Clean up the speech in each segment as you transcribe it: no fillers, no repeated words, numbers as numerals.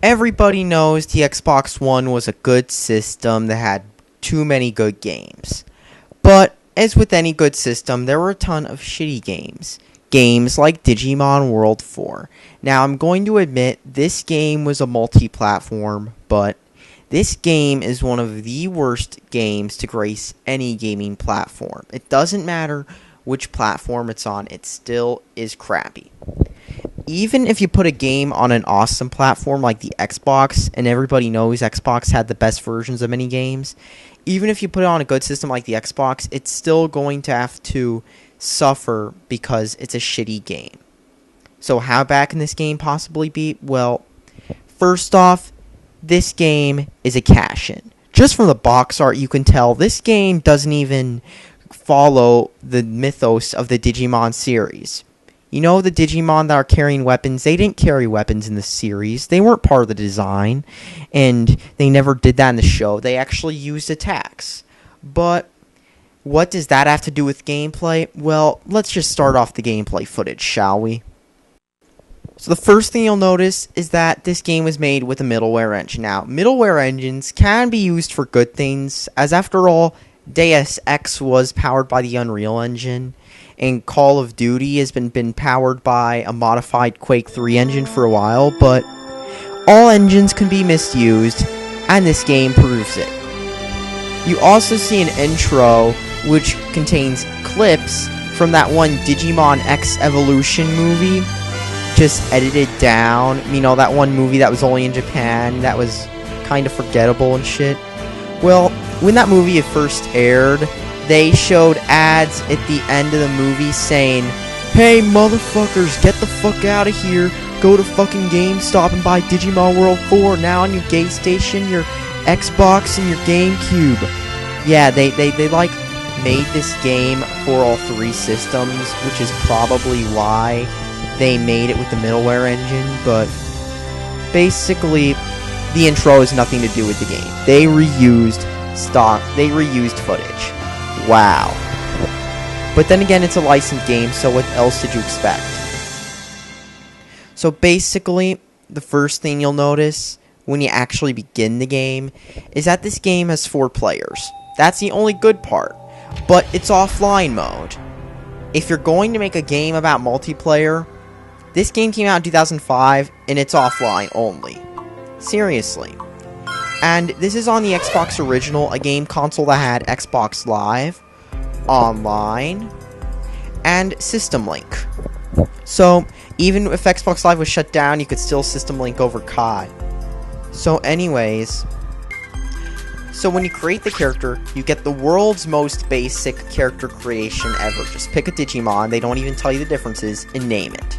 Everybody knows the Xbox One was a good system that had too many good games. But, as with any good system, there were a ton of shitty games. Games like Digimon World 4. Now, I'm going to admit, this game was a multi-platform, but this game is one of the worst games to grace any gaming platform. It doesn't matter which platform it's on, it still is crappy. Even if you put a game on an awesome platform like the Xbox, and everybody knows Xbox had the best versions of many games, even if you put it on a good system like the Xbox, it's still going to have to suffer because it's a shitty game. So how bad can this game possibly be? Well, first off, this game is a cash-in. Just from the box art, you can tell this game doesn't even follow the mythos of the Digimon series. You know, the Digimon that are carrying weapons, they didn't carry weapons in the series. They weren't part of the design, and they never did that in the show. They actually used attacks. But what does that have to do with gameplay? Well, let's just start off the gameplay footage, shall we? So the first thing you'll notice is that this game was made with a middleware engine. Now, middleware engines can be used for good things, as after all, Deus Ex was powered by the Unreal Engine, and Call of Duty has been powered by a modified Quake 3 engine for a while, but all engines can be misused, and this game proves it. You also see an intro which contains clips from that one Digimon X Evolution movie, just edited down. You know, that one movie that was only in Japan, that was kind of forgettable and shit. Well, when that movie first aired, they showed ads at the end of the movie saying, "Hey motherfuckers, get the fuck out of here, go to fucking GameStop and buy Digimon World 4 now on your Gate Station, your Xbox, and your GameCube." Yeah, they like made this game for all three systems, which is probably why they made it with the middleware engine, but basically the intro has nothing to do with the game. They reused footage. Wow. But then again, it's a licensed game, so what else did you expect? So basically, the first thing you'll notice when you actually begin the game is that this game has 4 players. That's the only good part. But it's offline mode. If you're going to make a game about multiplayer, this game came out in 2005, and it's offline only. Seriously. And this is on the Xbox Original, a game console that had Xbox Live, Online, and System Link. So, even if Xbox Live was shut down, you could still System Link over COD. So anyways, so when you create the character, you get the world's most basic character creation ever. Just pick a Digimon, they don't even tell you the differences, and name it.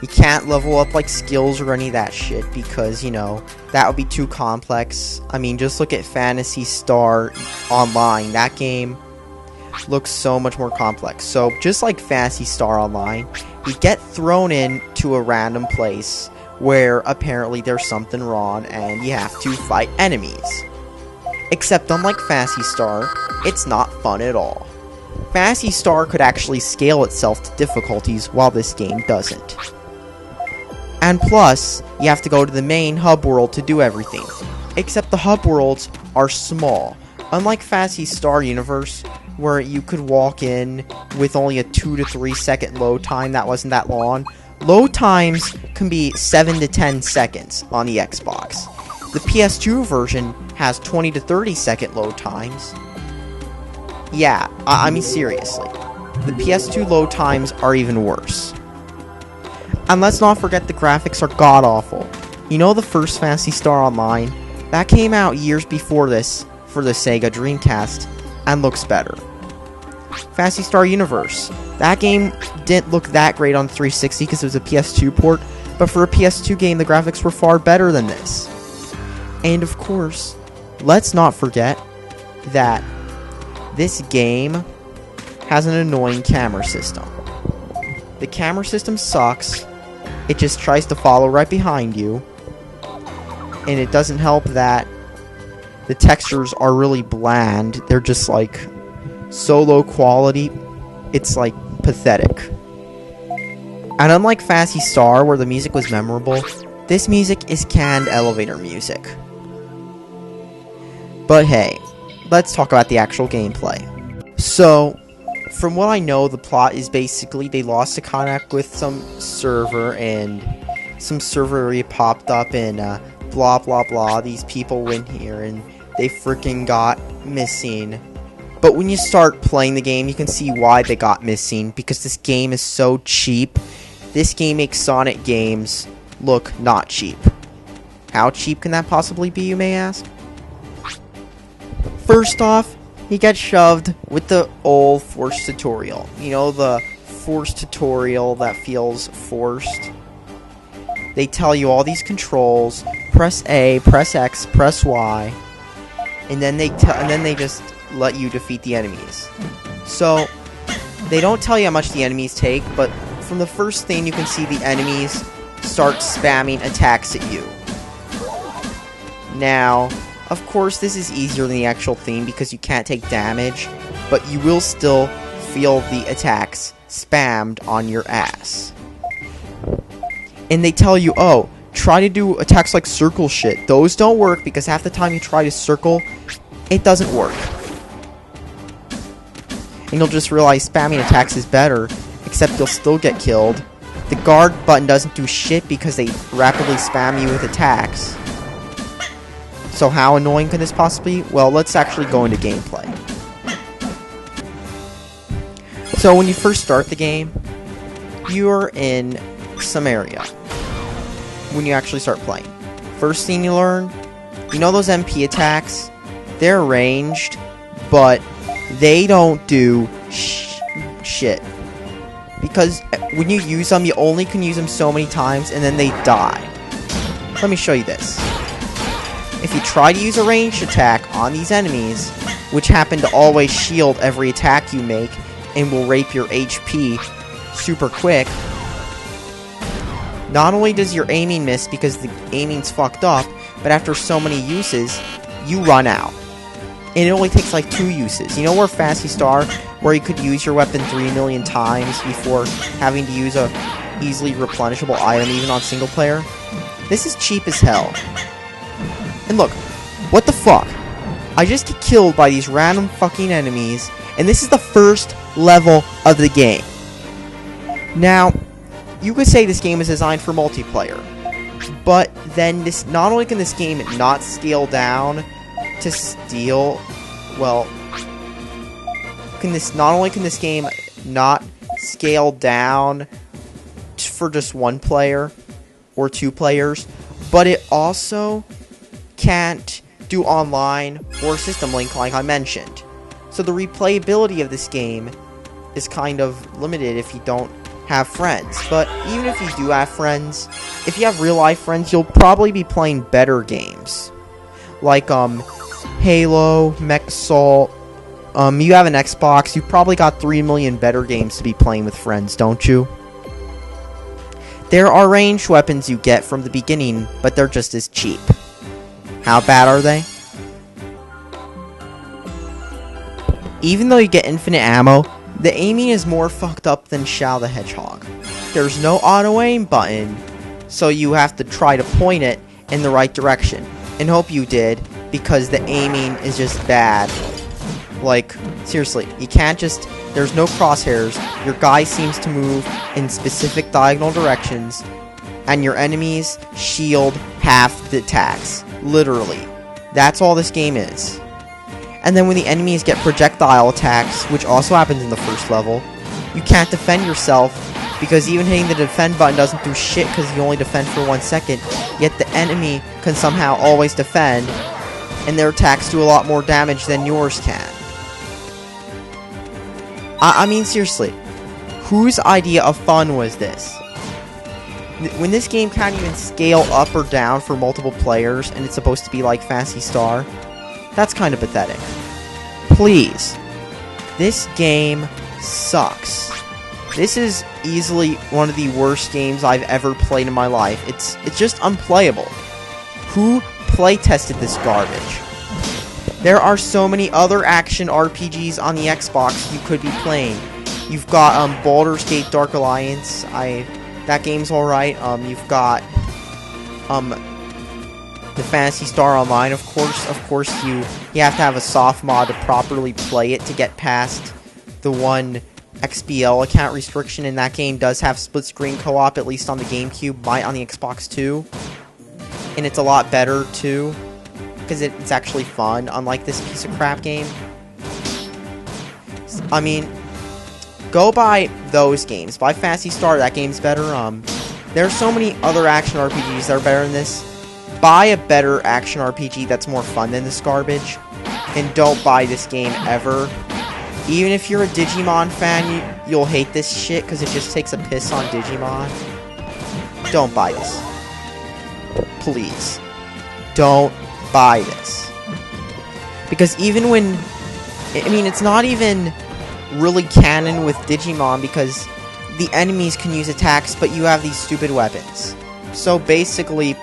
You can't level up like skills or any of that shit because, you know, that would be too complex. I mean, just look at Phantasy Star Online. That game looks so much more complex. So, just like Phantasy Star Online, you get thrown into a random place where apparently there's something wrong and you have to fight enemies. Except unlike Phantasy Star, it's not fun at all. Phantasy Star could actually scale itself to difficulties while this game doesn't. And plus, you have to go to the main hub world to do everything. Except the hub worlds are small. Unlike Phantasy Star Universe, where you could walk in with only a 2 to 3 second load time that wasn't that long, load times can be 7 to 10 seconds on the Xbox. The PS2 version has 20 to 30 second load times. Yeah, I mean seriously. The PS2 load times are even worse. And let's not forget the graphics are god-awful. You know the first Phantasy Star Online? That came out years before this for the Sega Dreamcast and looks better. Phantasy Star Universe. That game didn't look that great on 360 because it was a PS2 port, but for a PS2 game the graphics were far better than this. And of course, let's not forget that this game has an annoying camera system. The camera system sucks. It just tries to follow right behind you. And it doesn't help that the textures are really bland. They're just like so low quality. It's like pathetic. And unlike Phantasy Star, where the music was memorable, This music is canned elevator music. But hey, let's talk about the actual gameplay. So, from what I know, the plot is basically they lost a contact with some server, and some server popped up, and blah blah blah, these people went here and they freaking got missing. But when you start playing the game, you can see why they got missing, because this game is so cheap. This game makes Sonic games look not cheap. How cheap can that possibly be, you may ask? First off, he gets shoved with the old forced tutorial. You know, the forced tutorial that feels forced? They tell you all these controls, press A, press X, press Y, and then they just let you defeat the enemies. So, they don't tell you how much the enemies take, but from the first thing you can see the enemies start spamming attacks at you. Now, of course, this is easier than the actual theme because you can't take damage, but you will still feel the attacks spammed on your ass. And they tell you, oh, try to do attacks like circle shit. Those don't work because half the time you try to circle, it doesn't work. And you'll just realize spamming attacks is better, except you'll still get killed. The guard button doesn't do shit because they rapidly spam you with attacks. So how annoying can this possibly be? Well, let's actually go into gameplay. So when you first start the game, you're in some area. When you actually start playing. First thing you learn, you know those MP attacks? They're ranged, but they don't do shit. Because when you use them, you only can use them so many times and then they die. Let me show you this. If you try to use a ranged attack on these enemies, which happen to always shield every attack you make and will rape your HP super quick, not only does your aiming miss because the aiming's fucked up, but after so many uses, you run out. And it only takes like 2 uses. You know where Fantasy Star, where you could use your weapon 3 million times before having to use a easily replenishable item even on single player? This is cheap as hell. And look, what the fuck? I just get killed by these random fucking enemies, and this is the first level of the game. Now, you could say this game is designed for multiplayer, but then this, not only can this game not scale down to steal, well, not only can this game not scale down for just 1 player or 2 players, but it also can't do online or system link like I mentioned. So the replayability of this game is kind of limited if you don't have friends. But even if you do have friends, if you have real life friends, you'll probably be playing better games. Like Halo, Mech Assault. You have an Xbox, you probably got 3 million better games to be playing with friends, don't you? There are ranged weapons you get from the beginning, but they're just as cheap. How bad are they? Even though you get infinite ammo, the aiming is more fucked up than Shao the Hedgehog. There's no auto-aim button, so you have to try to point it in the right direction. And hope you did, because the aiming is just bad. Like, seriously, you can't just... There's no crosshairs, your guy seems to move in specific diagonal directions, and your enemies shield half the attacks. Literally. That's all this game is. And then when the enemies get projectile attacks, which also happens in the first level, you can't defend yourself, because even hitting the defend button doesn't do shit because you only defend for 1 second, yet the enemy can somehow always defend, and their attacks do a lot more damage than yours can. I mean, seriously, whose idea of fun was this? When this game can't even scale up or down for multiple players, and it's supposed to be like Fantasy Star, that's kind of pathetic. Please. This game sucks. This is easily one of the worst games I've ever played in my life. It's just unplayable. Who playtested this garbage? There are so many other action RPGs on the Xbox you could be playing. You've got Baldur's Gate Dark Alliance. That game's alright. You've got the Phantasy Star Online, of course, you have to have a soft mod to properly play it to get past the one XBL account restriction, and that game does have split-screen co-op, at least on the GameCube, might on the Xbox too. And it's a lot better, too, because it's actually fun, unlike this piece of crap game. I mean, go buy those games. Buy Phantasy Star, that game's better. There are so many other action RPGs that are better than this. Buy a better action RPG that's more fun than this garbage. And don't buy this game ever. Even if you're a Digimon fan, you'll hate this shit because it just takes a piss on Digimon. Don't buy this. Please. Don't buy this. Because even when... I mean, it's not even really canon with Digimon because the enemies can use attacks, but you have these stupid weapons. So basically,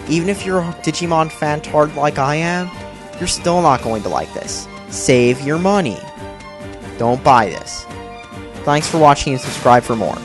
even if you're a Digimon fan-tard like I am, you're still not going to like this. Save your money. Don't buy this. Thanks for watching and subscribe for more.